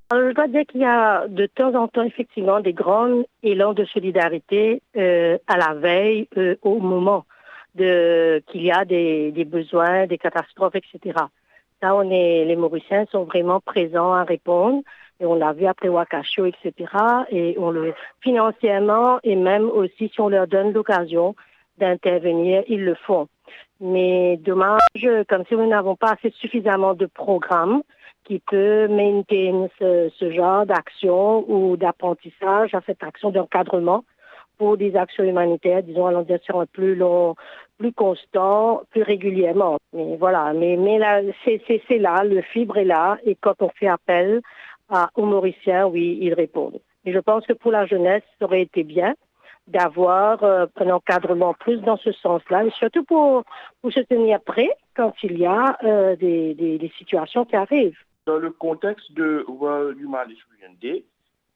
Alors, je dois dire qu'il y a de temps en temps effectivement des grands élans de solidarité à la veille, au moment qu'il y a des besoins, des catastrophes, etc. Là, les Mauriciens sont vraiment présents à répondre. Et on l'a vu après Wakasho, etc. Et financièrement, et même aussi si on leur donne l'occasion d'intervenir, ils le font. Mais dommage, comme si nous n'avons pas assez suffisamment de programmes qui peut maintenir ce genre d'action ou d'apprentissage à cette action d'encadrement pour des actions humanitaires, disons, à long terme sur un plus long, plus constant, plus régulièrement. Mais voilà, mais là, c'est là, le fibre est là, et quand on fait appel aux Mauriciens, oui, ils répondent. Et je pense que pour la jeunesse, ça aurait été bien d'avoir un encadrement plus dans ce sens-là, et surtout pour se tenir prêt quand il y a des situations qui arrivent. Dans le contexte de World Humanitarian Day,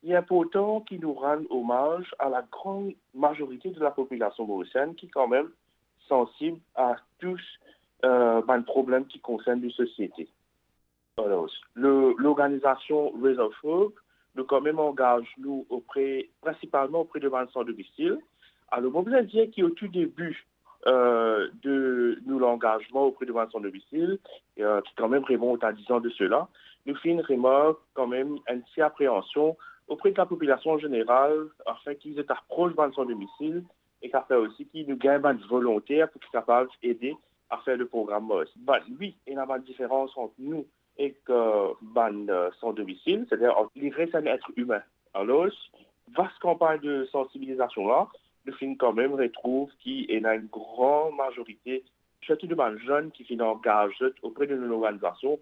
il est important qu'il nous rende hommage à la grande majorité de la population mauricienne qui est quand même sensible à tous les problèmes qui concernent la société. Alors, l'organisation Raise of Hope nous quand même engage nous principalement auprès de Vincent Domicile. Alors, on peut dire qu'au tout début de nous l'engagement auprès de Vincent Domicile, qui quand même remonte à 10 ans de cela, nous fait une remarque quand même une petite appréhension auprès de la population en général, afin qu'ils aient approche de Vincent Domicile et qu'afin aussi qu'ils nous gagnent une volontaire pour qu'ils soient capables d'aider à faire le programme MOS. Oui, il y a une différence entre nous et sans domicile, c'est-à-dire livrer un être humain. Alors, vaste campagne de sensibilisation là, le film quand même retrouve qu'il y a une grande majorité, surtout de jeunes qui sont engagés auprès de nos organisations